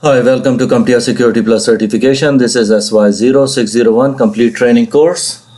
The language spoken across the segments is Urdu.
Hi, welcome to CompTIA Security Plus Certification. This is SY0601 Complete Training Course.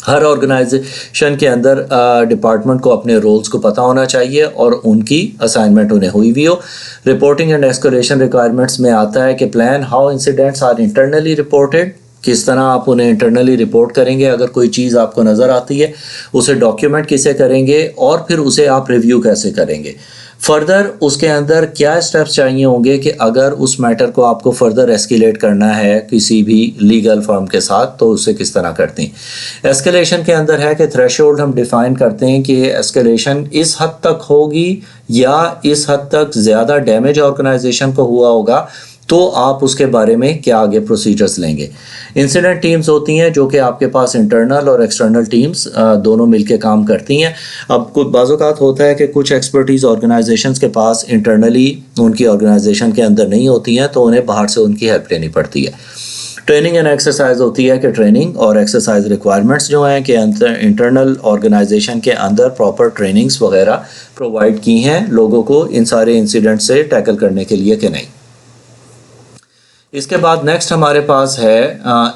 Hare organization کے اندر ڈپارٹمنٹ کو اپنے رولز کو پتہ ہونا چاہیے اور ان کی اسائنمنٹ انہیں ہوئی بھی ہو. رپورٹنگ اینڈ ایسکلیشن ریکوائرمنٹس میں آتا ہے کہ plan how incidents are internally reported, کس طرح آپ انہیں انٹرنلی رپورٹ کریں گے. اگر کوئی چیز آپ کو نظر آتی ہے اسے ڈاکیومنٹ کیسے کریں گے اور پھر اسے آپ ریویو کیسے کریں گے. فردر اس کے اندر کیا اسٹیپس چاہیے ہوں گے کہ اگر اس میٹر کو آپ کو فردر ایسکیلیٹ کرنا ہے کسی بھی لیگل فرم کے ساتھ تو اسے کس طرح کرتے ہیں. ایسکیلیشن کے اندر ہے کہ تھریشولڈ ہم ڈیفائن کرتے ہیں کہ ایسکیلیشن اس حد تک ہوگی یا اس حد تک زیادہ ڈیمیج آرگنائزیشن کو ہوا ہوگا تو آپ اس کے بارے میں کیا آگے پروسیجرز لیں گے. انسیڈنٹ ٹیمز ہوتی ہیں جو کہ آپ کے پاس انٹرنل اور ایکسٹرنل ٹیمز دونوں مل کے کام کرتی ہیں. اب کچھ بعض اوقات ہوتا ہے کہ کچھ ایکسپرٹیز آرگنائزیشنز کے پاس انٹرنلی ان کی آرگنائزیشن کے اندر نہیں ہوتی ہیں تو انہیں باہر سے ان کی ہیلپ لینی پڑتی ہے. ٹریننگ اینڈ ایکسرسائز ہوتی ہے کہ ٹریننگ اور ایکسرسائز ریکوائرمنٹس جو ہیں کہ انٹرنل آرگنائزیشن کے اندر پراپر ٹریننگز وغیرہ پرووائڈ کی ہیں لوگوں کو ان سارے انسیڈنٹ سے ٹیکل کرنے کے لیے کہ نہیں. اس کے بعد نیکسٹ ہمارے پاس ہے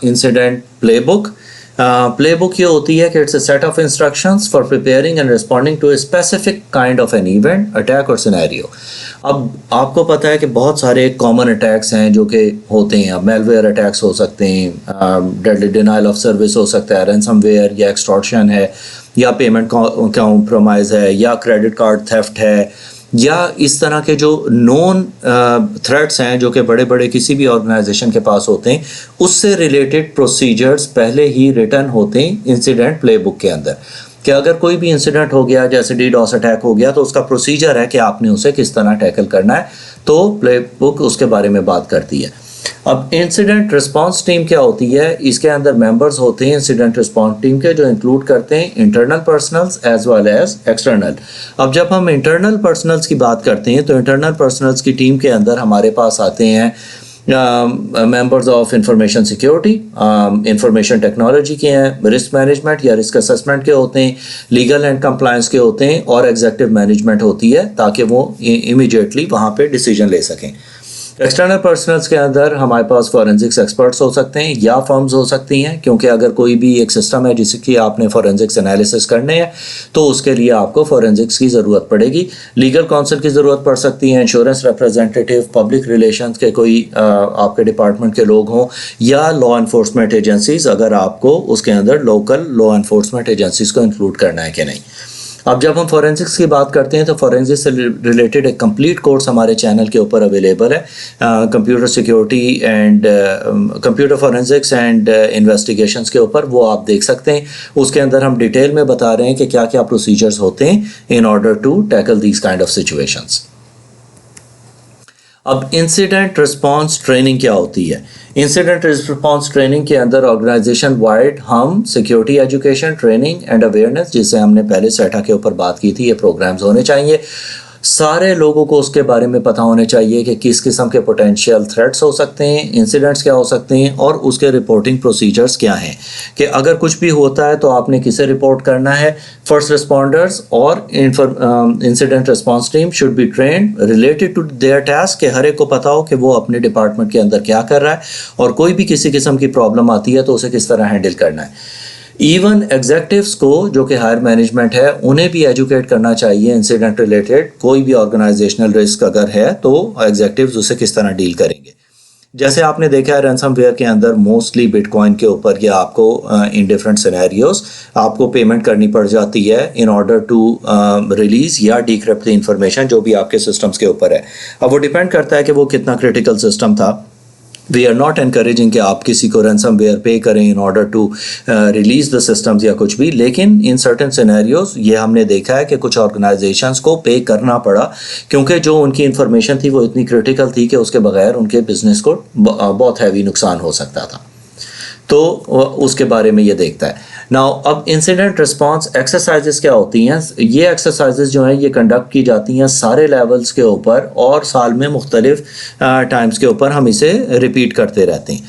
انسیڈنٹ پلے بک. پلے بک یہ ہوتی ہے کہ it's a set of instructions for preparing and responding to a specific kind of an event attack اور سینیریو. اب آپ کو پتہ ہے کہ بہت سارے کامن اٹیکس ہیں جو کہ ہوتے ہیں. اب میل ویئر اٹیکس ہو سکتے ہیں، ڈیڈلی ڈینائل آف سروس ہو سکتا ہے، رینسم ویئر یا ایکسٹورشن ہے یا پیمنٹ کمپرومائز ہے یا کریڈٹ کارڈ تھیفٹ ہے یا اس طرح کے جو نون تھریٹس ہیں جو کہ بڑے بڑے کسی بھی آرگنائزیشن کے پاس ہوتے ہیں اس سے ریلیٹڈ پروسیجرز پہلے ہی ریٹن ہوتے ہیں انسیڈنٹ پلے بک کے اندر کہ اگر کوئی بھی انسیڈنٹ ہو گیا جیسے ڈی ڈاس اٹیک ہو گیا تو اس کا پروسیجر ہے کہ آپ نے اسے کس طرح ٹیکل کرنا ہے. تو پلے بک اس کے بارے میں بات کرتی ہے. اب انسیڈنٹ رسپانس ٹیم کیا ہوتی ہے؟ اس کے اندر ممبرز ہوتے ہیں انسیڈنٹ رسپانس ٹیم کے جو انکلوڈ کرتے ہیں internal personnels as well as external. اب جب ہم انٹرنل پرسنلز کی بات کرتے ہیں تو انٹرنل پرسنلز کی ٹیم کے اندر ہمارے پاس آتے ہیں members of information security, information technology کے ہیں، رسک مینجمنٹ یا رسک اسسمنٹ کے ہوتے ہیں، لیگل اینڈ کمپلائنس کے ہوتے ہیں اور ایگزیکٹو مینجمنٹ ہوتی ہے تاکہ وہ امیڈیٹلی وہاں پہ ڈیسیجن لے سکیں. ایکسٹرنل پرسنلز کے اندر ہمارے پاس فورینزکس ایکسپرٹس ہو سکتے ہیں یا فرمز ہو سکتی ہیں کیونکہ اگر کوئی بھی ایک سسٹم ہے جس کی آپ نے فورینزکس انالیسس کرنے ہیں تو اس کے لیے آپ کو فورینزکس کی ضرورت پڑے گی. لیگل کونسل کی ضرورت پڑ سکتی ہے، انشورنس ریپرزینٹیٹیو، پبلک ریلیشنز کے کوئی آپ کے ڈپارٹمنٹ کے لوگ ہوں یا لا انفورسمنٹ ایجنسیز اگر آپ کو اس کے اندر لوکل لا انفورسمنٹ ایجنسیز کو انکلوڈ کرنا ہے کہ نہیں. اب جب ہم فورینزکس کی بات کرتے ہیں تو فورینزکس سے ریلیٹڈ ایک کمپلیٹ کورس ہمارے چینل کے اوپر اویلیبل ہے، computer security and computer forensics and investigations کے اوپر، وہ آپ دیکھ سکتے ہیں. اس کے اندر ہم ڈیٹیل میں بتا رہے ہیں کہ کیا کیا پروسیجرز ہوتے ہیں in order to tackle these kind of situations. اب انسیڈنٹ رسپانس ٹریننگ کیا ہوتی ہے؟ انسیڈنٹ رسپانس ٹریننگ کے اندر آرگنائزیشن وائڈ ہم security education training and awareness جسے ہم نے پہلے سیٹا کے اوپر بات کی تھی، یہ پروگرامز ہونے چاہیے. سارے لوگوں کو اس کے بارے میں پتہ ہونے چاہیے کہ کس قسم کے پوٹینشیل تھریٹس ہو سکتے ہیں، انسیڈنٹس کیا ہو سکتے ہیں اور اس کے رپورٹنگ پروسیجرز کیا ہیں کہ اگر کچھ بھی ہوتا ہے تو آپ نے کسے رپورٹ کرنا ہے. فرسٹ رسپونڈرز اور incident response team should be trained related to their task کہ ہر ایک کو پتہ ہو کہ وہ اپنے ڈپارٹمنٹ کے اندر کیا کر رہا ہے اور کوئی بھی کسی قسم کی پرابلم آتی ہے تو اسے کس طرح ہینڈل کرنا ہے. ایون ایگزیکٹیوز کو جو کہ ہائر مینجمنٹ ہے انہیں بھی ایجوکیٹ کرنا چاہیے انسیڈنٹ ریلیٹڈ. کوئی بھی آرگنائزیشنل رسک اگر ہے تو ایگزیکٹیوز اسے کس طرح ڈیل کریں گے. جیسے آپ نے دیکھا ہے رینسم ویئر کے اندر موسٹلی بٹ کوائن کے اوپر یا آپ کو ان ڈفرینٹ سینیریوز آپ کو پیمنٹ کرنی پڑ جاتی ہے ان آرڈر ٹو ریلیز یا ڈیکرپٹ دی انفارمیشن جو بھی آپ کے سسٹمز کے اوپر ہے. اب وہ ڈیپینڈ کرتا ہے کہ وہ کتنا کریٹیکل سسٹم تھا. وی آر ناٹ انکریجنگ کہ آپ کسی کو رینسم ویئر پے کریں in order to release the systems یا کچھ بھی، لیکن ان سرٹن سینیریوز یہ ہم نے دیکھا ہے کہ کچھ آرگنائزیشنز کو پے کرنا پڑا کیونکہ جو ان کی انفارمیشن تھی وہ اتنی کریٹیکل تھی کہ اس کے بغیر ان کے بزنس کو بہت ہیوی نقصان ہو سکتا تھا. تو اس کے بارے میں یہ دیکھتا ہے. ناؤ اب انسیڈنٹ رسپانس ایکسرسائزز کیا ہوتی ہیں؟ یہ ایکسرسائزز جو ہیں یہ کنڈکٹ کی جاتی ہیں سارے لیولز کے اوپر اور سال میں مختلف ٹائمز کے اوپر ہم اسے ریپیٹ کرتے رہتے ہیں.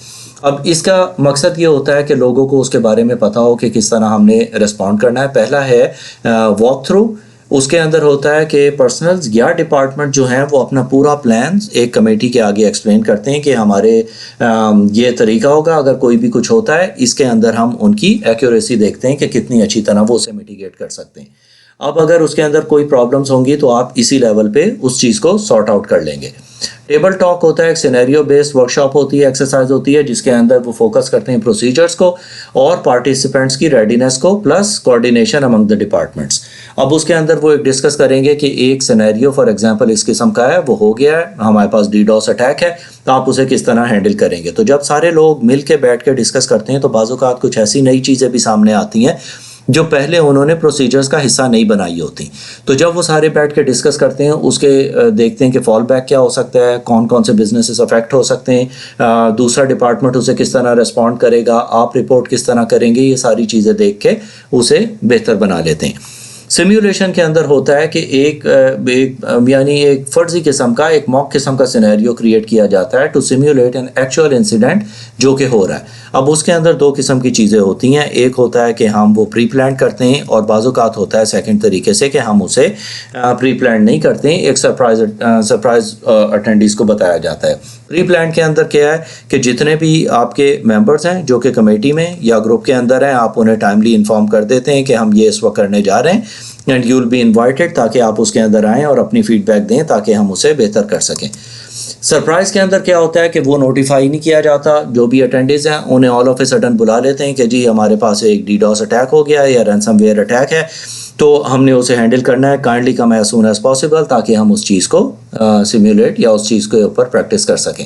اب اس کا مقصد یہ ہوتا ہے کہ لوگوں کو اس کے بارے میں پتہ ہو کہ کس طرح ہم نے رسپونڈ کرنا ہے. پہلا ہے واک تھرو. اس کے اندر ہوتا ہے کہ پرسنلز یا ڈپارٹمنٹ جو ہیں وہ اپنا پورا پلان ایک کمیٹی کے آگے ایکسپلین کرتے ہیں کہ ہمارے یہ طریقہ ہوگا اگر کوئی بھی کچھ ہوتا ہے، اس کے اندر ہم ان کی ایکوریسی دیکھتے ہیں کہ کتنی اچھی طرح وہ اسے میٹیگیٹ کر سکتے ہیں۔ اب اگر اس کے اندر کوئی پرابلمز ہوں گی تو آپ اسی لیول پہ اس چیز کو سارٹ آؤٹ کر لیں گے۔ ٹیبل ٹاک ہوتا ہے، ایک سینیریو بیسڈ ورکشاپ ہوتی ہے، ایکسرسائز ہوتی ہے جس کے اندر وہ فوکس کرتے ہیں پروسیجرز کو اور پارٹیسپینٹس کی ریڈینس کو plus coordination Umang the departments. اب اس کے اندر وہ ایک ڈسکس کریں گے کہ ایک سینیریو فار ایگزامپل اس قسم کا ہے، وہ ہو گیا ہے، ہمارے پاس ڈی ڈاس اٹیک ہے، تو آپ اسے کس طرح ہینڈل کریں گے۔ تو جب سارے لوگ مل کے بیٹھ کے ڈسکس کرتے ہیں تو بعض اوقات کچھ ایسی نئی چیزیں بھی سامنے آتی ہیں جو پہلے انہوں نے پروسیجرز کا حصہ نہیں بنائی ہوتی، تو جب وہ سارے بیٹھ کے ڈسکس کرتے ہیں اس کے دیکھتے ہیں کہ فال بیک کیا ہو سکتا ہے، کون کون سے بزنسز افیکٹ ہو سکتے ہیں، دوسرا ڈپارٹمنٹ اسے کس طرح ریسپونڈ کرے گا، آپ رپورٹ کس طرح کریں گے، یہ ساری چیزیں دیکھ کے اسے بہتر بنا لیتے ہیں۔ سیمیولیشن کے اندر ہوتا ہے کہ ایک یعنی ایک فرضی قسم کا، ایک موک قسم کا سینیریو کریٹ کیا جاتا ہے ٹو سیمیولیٹ این ایکچوئل انسیڈنٹ جو کہ ہو رہا ہے۔ اب اس کے اندر دو قسم کی چیزیں ہوتی ہیں، ایک ہوتا ہے کہ ہم وہ پری پلان کرتے ہیں اور بعض اوقات ہوتا ہے سیکنڈ طریقے سے کہ ہم اسے پری پلان نہیں کرتے ہیں، ایک سرپرائز اٹینڈیز کو بتایا جاتا ہے۔ پری پلان کے اندر کیا ہے کہ جتنے بھی آپ کے ممبرز ہیں جو کہ کمیٹی میں یا گروپ کے اندر ہیں، آپ انہیں ٹائملی انفارم کر دیتے ہیں کہ ہم یہ اس وقت کرنے جا رہے ہیں and you will be invited, تاکہ آپ اس کے اندر آئیں اور اپنی فیڈ بیک دیں تاکہ ہم اسے بہتر کر سکیں۔ سرپرائز کے اندر کیا ہوتا ہے کہ وہ نوٹیفائی نہیں کیا جاتا، جو بھی اٹینڈیز ہیں انہیں آل آف اے سڈن بلا لیتے ہیں کہ جی ہمارے پاس ایک ڈی ڈاس اٹیک ہو گیا ہے یا رینسم ویئر اٹیک ہے، تو ہم نے اسے ہینڈل کرنا ہے، kindly come as soon as possible, تاکہ ہم اس چیز کو سیمیولیٹ یا اس چیز کے اوپر پریکٹس کر سکیں۔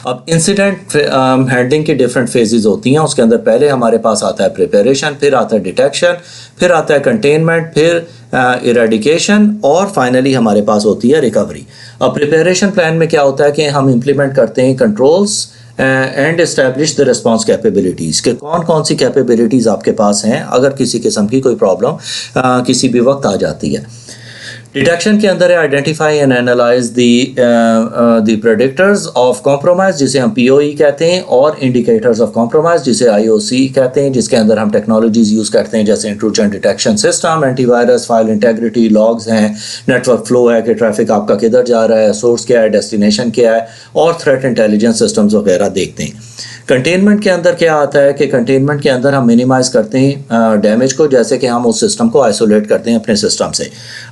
اب انسیڈنٹ ہینڈلنگ کی ڈفرینٹ فیزز ہوتی ہیں، اس کے اندر پہلے ہمارے پاس آتا ہے پریپریشن، پھر آتا ہے ڈیٹیکشن، پھر آتا ہے کنٹینمنٹ، پھر ایریڈیکیشن اور فائنلی ہمارے پاس ہوتی ہے ریکوری۔ اب پریپریشن پلان میں کیا ہوتا ہے کہ ہم امپلیمنٹ کرتے ہیں controls and establish the response capabilities, کہ کون کون سی کیپیبلٹیز آپ کے پاس ہیں اگر کسی قسم کی کوئی پرابلم کسی بھی وقت آ جاتی ہے۔ ڈیٹیکشن کے اندر ہے identify and analyse the predictors of compromise, جسے ہم پی او ای کہتے ہیں، اور انڈیکیٹرز آف کمپرومائز جسے آئی او سی کہتے ہیں، جس کے اندر ہم ٹیکنالوجیز یوز کرتے ہیں جیسے intrusion detection system, antivirus, file integrity, logs ہیں، نیٹ ورک فلو ہے کہ ٹریفک آپ کا کدھر جا رہا ہے، سورس کیا ہے، ڈیسٹینیشن کیا ہے، اور تھریٹ انٹیلیجنس سسٹمز وغیرہ دیکھتے ہیں۔ کنٹینمنٹ کے اندر کیا آتا ہے کہ کنٹینمنٹ کے اندر ہم منیمائز کرتے ہیں ڈیمیج کو، جیسے کہ ہم اس سسٹم کو آئسولیٹ کرتے ہیں اپنے سسٹم سے۔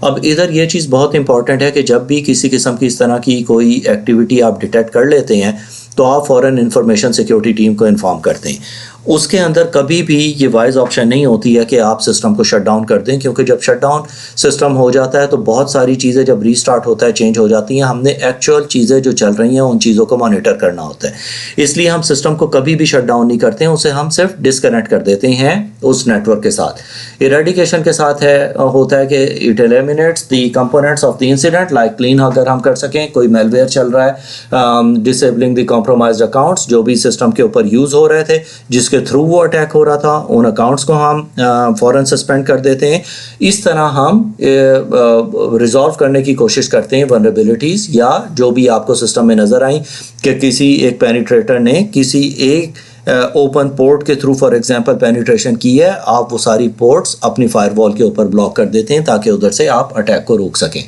اب ادھر یہ چیز بہت امپورٹنٹ ہے کہ جب بھی کسی قسم کی اس طرح کی کوئی ایکٹیویٹی آپ ڈیٹیکٹ کر لیتے ہیں تو آپ فوراً انفارمیشن سیکیورٹی ٹیم کو انفارم کرتے ہیں۔ اس کے اندر کبھی بھی یہ وائز آپشن نہیں ہوتی ہے کہ آپ سسٹم کو شٹ ڈاؤن کر دیں، کیونکہ جب شٹ ڈاؤن سسٹم ہو جاتا ہے تو بہت ساری چیزیں جب ریسٹارٹ ہوتا ہے چینج ہو جاتی ہیں، ہم نے ایکچوئل چیزیں جو چل رہی ہیں ان چیزوں کو مانیٹر کرنا ہوتا ہے، اس لیے ہم سسٹم کو کبھی بھی شٹ ڈاؤن نہیں کرتے ہیں، اسے ہم صرف ڈسکنیکٹ کر دیتے ہیں اس نیٹ ورک کے ساتھ۔ ایریڈیکیشن کے ساتھ ہوتا ہے کہ it eliminates the components of the incident, like clean اگر ہم کر سکیں، کوئی میل ویئر چل رہا ہے، ڈسیبلنگ دی کمپرومائزڈ اکاؤنٹس جو بھی سسٹم کے اوپر یوز ہو رہے تھے جس کے تھرو وہ اٹیک ہو رہا تھا، ان اکاؤنٹس کو ہم فوراً سسپینڈ کر دیتے ہیں۔ اس طرح ہم ریزالو کرنے کی کوشش کرتے ہیں ولنریبلٹیز یا جو بھی آپ کو سسٹم میں نظر آئیں کہ کسی ایک پینیٹریٹر نے کسی ایک اوپن پورٹ کے تھرو فار ایگزامپل پینیٹریشن کی ہے، آپ وہ ساری پورٹس اپنی فائر وال کے اوپر بلاک کر دیتے ہیں تاکہ ادھر سے آپ اٹیک کو روک سکیں۔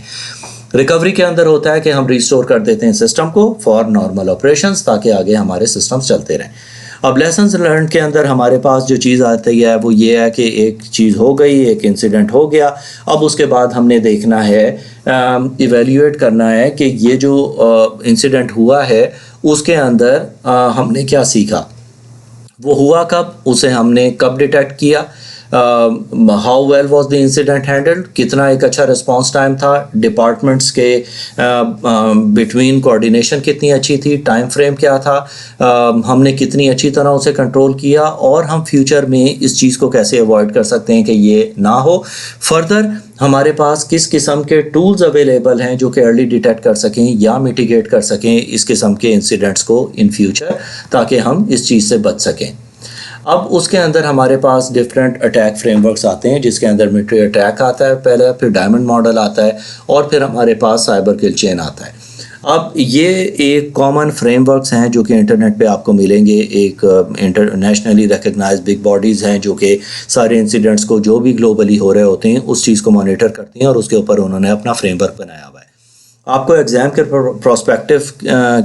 ریکوری کے اندر ہوتا ہے کہ ہم ریسٹور کر دیتے ہیں سسٹم کو فار نارمل آپریشنز تاکہ آگے ہمارے سسٹمز چلتے رہیں۔ اب لیسنز لرنڈ کے اندر ہمارے پاس جو چیز آتی ہے وہ یہ ہے کہ ایک چیز ہو گئی، ایک انسیڈنٹ ہو گیا، اب اس کے بعد ہم نے دیکھنا ہے، ایویلیویٹ کرنا ہے کہ یہ جو انسیڈنٹ ہوا ہے اس کے اندر ہم نے کیا سیکھا، وہ ہوا کب، اسے ہم نے کب ڈیٹیکٹ کیا، how well was the incident handled, کتنا ایک اچھا رسپانس ٹائم تھا، ڈپارٹمنٹس کے بٹوین کوآرڈینیشن کتنی اچھی تھی، ٹائم فریم کیا تھا، ہم نے کتنی اچھی طرح اسے کنٹرول کیا، اور ہم فیوچر میں اس چیز کو کیسے ایوائڈ کر سکتے ہیں کہ یہ نہ ہو۔ فردر ہمارے پاس کس قسم کے ٹولز اویلیبل ہیں جو کہ ارلی ڈیٹیکٹ کر سکیں یا میٹیگیٹ کر سکیں اس قسم کے انسیڈنٹس کو ان فیوچر، تاکہ ہم اس چیز سے بچ سکیں۔ اب اس کے اندر ہمارے پاس ڈفرینٹ اٹیک فریم ورکس آتے ہیں، جس کے اندر ملٹری اٹیک آتا ہے پہلے، پھر ڈائمنڈ ماڈل آتا ہے، اور پھر ہمارے پاس سائبر کل چین آتا ہے۔ اب یہ ایک کامن فریم ورکس ہیں جو کہ انٹرنیٹ پہ آپ کو ملیں گے. ایک انٹرنیشنلی ریکگنائز بگ باڈیز ہیں جو کہ سارے انسیڈنٹس کو جو بھی گلوبلی ہو رہے ہوتے ہیں اس چیز کو مانیٹر کرتی ہیں اور اس کے اوپر انہوں نے اپنا فریم ورک بنایا ہوا ہے. آپ کو ایگزام کے پروسپیکٹو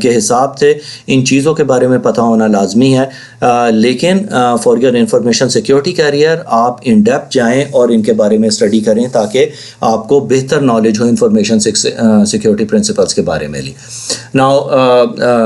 کے حساب سے ان چیزوں کے بارے میں پتہ ہونا لازمی ہے, لیکن for your information security career آپ ان ڈیپتھ جائیں اور ان کے بارے میں اسٹڈی کریں تاکہ آپ کو بہتر نالج ہو انفارمیشن سیکیورٹی پرنسپلس کے بارے میں. ناؤ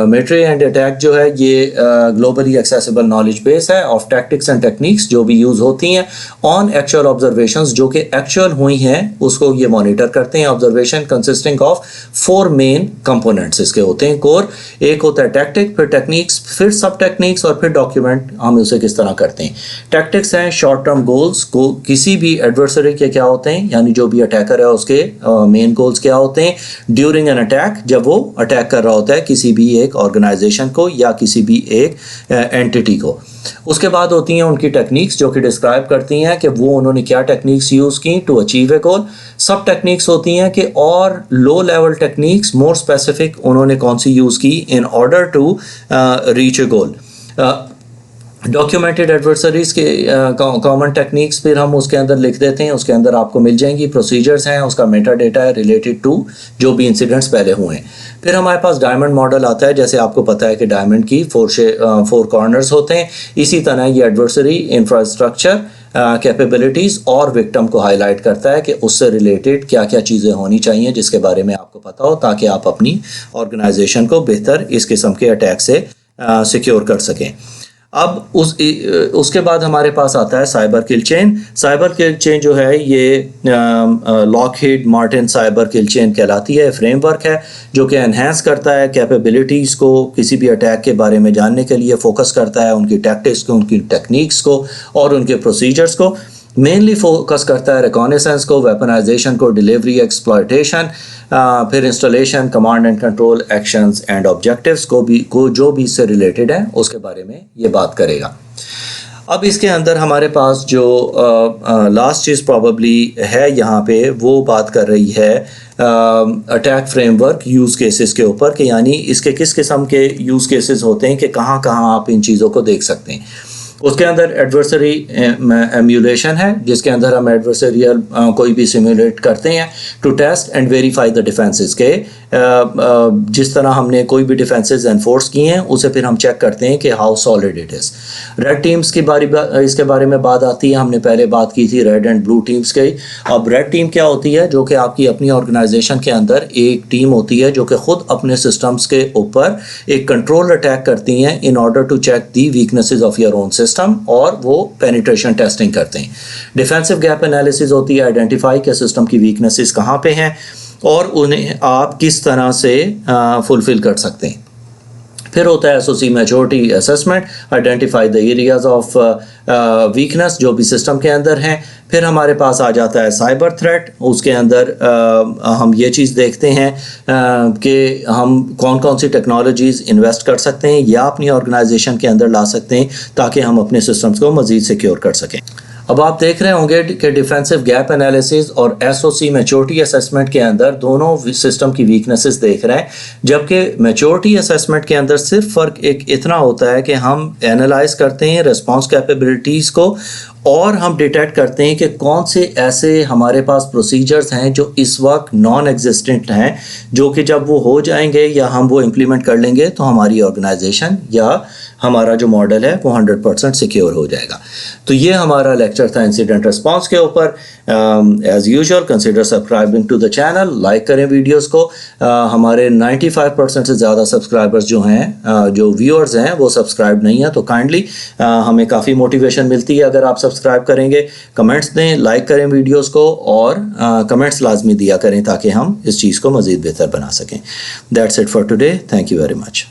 ملٹری اینڈ اٹیک جو ہے یہ گلوبلی ایکسیسیبل نالج بیس ہے آف ٹیکٹکس اینڈ ٹیکنیکس جو بھی یوز ہوتی ہیں آن ایکچوئل آبزرویشنز جو کہ ایکچوئل ہوئی ہیں اس کو یہ مانیٹر کرتے ہیں. Observation consisting of 4 main components اس کے ہوتے ہیں کور. ایک ہوتا ہے ٹیکٹک, پھر ٹیکنیکس, پھر سب ٹیکنیکس اور پھر ڈاکیومنٹ ہم اسے کس طرح کرتے ہیں. ٹیکٹکس ہیں شارٹ ٹرم گولز کو کسی بھی ایڈورسری کے کیا ہوتے ہیں, یعنی جو بھی اٹیکر ہے اس کے مین گولز کیا ہوتے ہیں ڈیورنگ این اٹیک, جب وہ اٹیک کر رہا ہوتا ہے کسی بھی ایک آرگنائزیشن کو یا کسی بھی ایک اینٹیٹی کو. اس کے بعد ہوتی ہیں ان کی ٹیکنیکس جو کہ ڈسکرائب کرتی ہیں کہ وہ انہوں نے کیا ٹیکنیکس یوز کی ٹو اچیو اے گول. سب ٹیکنیکس ہوتی ہیں کہ اور low level techniques more specific انہوں نے کون سی یوز کی in order to reach a goal. Documented adversaries کے کامن ٹیکنیکس پھر ہم اس کے اندر لکھ دیتے ہیں, اس کے اندر آپ کو مل جائیں گی. پروسیجرز ہیں, اس کا میٹا ڈیٹا ہے ریلیٹڈ ٹو جو بھی انسیڈنٹس پہلے ہوئے ہیں. پھر ہمارے پاس ڈائمنڈ ماڈل آتا ہے, جیسے آپ کو پتہ ہے کہ ڈائمنڈ کی 4 کارنرز ہوتے ہیں. اسی طرح یہ ایڈورسری انفراسٹرکچر کیپیبلٹیز اور وکٹم کو ہائی لائٹ کرتا ہے کہ اس سے ریلیٹڈ کیا کیا چیزیں ہونی چاہیے جس کے بارے میں آپ کو پتہ ہو تاکہ آپ اپنی آرگنائزیشن کو بہتر اس قسم کے اٹیک سے سیکیور کر سکیں. اب اس کے بعد ہمارے پاس آتا ہے سائبر کل چین. سائبر کل چین جو ہے یہ لاک ہیڈ مارٹن سائبر کل چین کہلاتی ہے. فریم ورک ہے جو کہ انہینس کرتا ہے کیپیبلٹیز کو کسی بھی اٹیک کے بارے میں جاننے کے لیے, فوکس کرتا ہے ان کی ٹیکٹکس کو, ان کی ٹیکنیکس کو اور ان کے پروسیجرز کو. مینلی فوکس کرتا ہے ریکانیسنس کو, ویپنائزیشن کو, ڈیلیوری, ایکسپلائٹیشن, پھر installation, command and control actions and objectives کو جو بھی اس سے ریلیٹڈ ہیں اس کے بارے میں یہ بات کرے گا. اب اس کے اندر ہمارے پاس جو لاسٹ چیز پرابیبلی ہے یہاں پہ وہ بات کر رہی ہے attack frame work use cases کے اوپر, کہ یعنی اس کے کس قسم کے یوز کیسز ہوتے ہیں کہ کہاں کہاں آپ ان چیزوں کو دیکھ سکتے ہیں. اس کے اندر ایڈورسری ایمیولیشن ہے جس کے اندر ہم ایڈورسریل کوئی بھی سیمولیٹ کرتے ہیں to test and verify the defenses کے جس طرح ہم نے کوئی بھی ڈیفینسز انفورس کی ہیں اسے پھر ہم چیک کرتے ہیں کہ how solid it is. Red teams کی اس کے بارے میں بات آتی ہے, ہم نے پہلے بات کی تھی ریڈ اینڈ بلو ٹیمز کی. اب ریڈ ٹیم کیا ہوتی ہے جو کہ آپ کی اپنی آرگنائزیشن کے اندر ایک ٹیم ہوتی ہے جو کہ خود اپنے سسٹمز کے اوپر ایک کنٹرول اٹیک کرتی ہیں in order to check the weaknesses of your own system, اور وہ پینیٹریشن ٹیسٹنگ کرتے ہیں. ڈیفینسو گیپ انالیسز ہوتی ہے آئیڈینٹیفائی کہ سسٹم کی ویکنیسز کہاں پہ ہیں اور انہیں آپ کس طرح سے فلفل کر سکتے ہیں. پھر ہوتا ہے SOC maturity assessment, identify the areas of weakness جو بھی سسٹم کے اندر ہیں. پھر ہمارے پاس آ جاتا ہے سائبر تھریٹ, اس کے اندر ہم یہ چیز دیکھتے ہیں کہ ہم کون کون سی ٹیکنالوجیز انویسٹ کر سکتے ہیں یا اپنی آرگنائزیشن کے اندر لا سکتے ہیں تاکہ ہم اپنے سسٹمز کو مزید سیکیور کر سکیں. اب آپ دیکھ رہے ہوں گے کہ ڈیفینسو گیپ انالیسز اور SOC میچورٹی اسسمنٹ کے اندر دونوں سسٹم کی ویکنیسز دیکھ رہے ہیں, جبکہ میچورٹی اسسمنٹ کے اندر صرف فرق ایک اتنا ہوتا ہے کہ ہم اینالائز کرتے ہیں ریسپانس کیپیبلٹیز کو اور ہم ڈیٹیکٹ کرتے ہیں کہ کون سے ایسے ہمارے پاس پروسیجرز ہیں جو اس وقت نان ایگزسٹنٹ ہیں جو کہ جب وہ ہو جائیں گے یا ہم وہ امپلیمنٹ کر لیں گے تو ہماری آرگنائزیشن یا ہمارا جو ماڈل ہے وہ 100% سیکیور ہو جائے گا. تو یہ ہمارا لیکچر تھا انسیڈنٹ ریسپانس کے اوپر. As usual consider subscribing to the channel, like کریں ویڈیوز کو. ہمارے 95% سے زیادہ سبسکرائبرز جو ہیں, جو ویورز ہیں وہ سبسکرائب نہیں ہیں, تو کائنڈلی ہمیں کافی موٹیویشن ملتی ہے اگر آپ سبسکرائب کریں گے. کمنٹس دیں, لائک کریں ویڈیوز کو اور کمنٹس لازمی دیا کریں تاکہ ہم اس چیز کو مزید بہتر بنا سکیں. That's it for today. Thank you very much.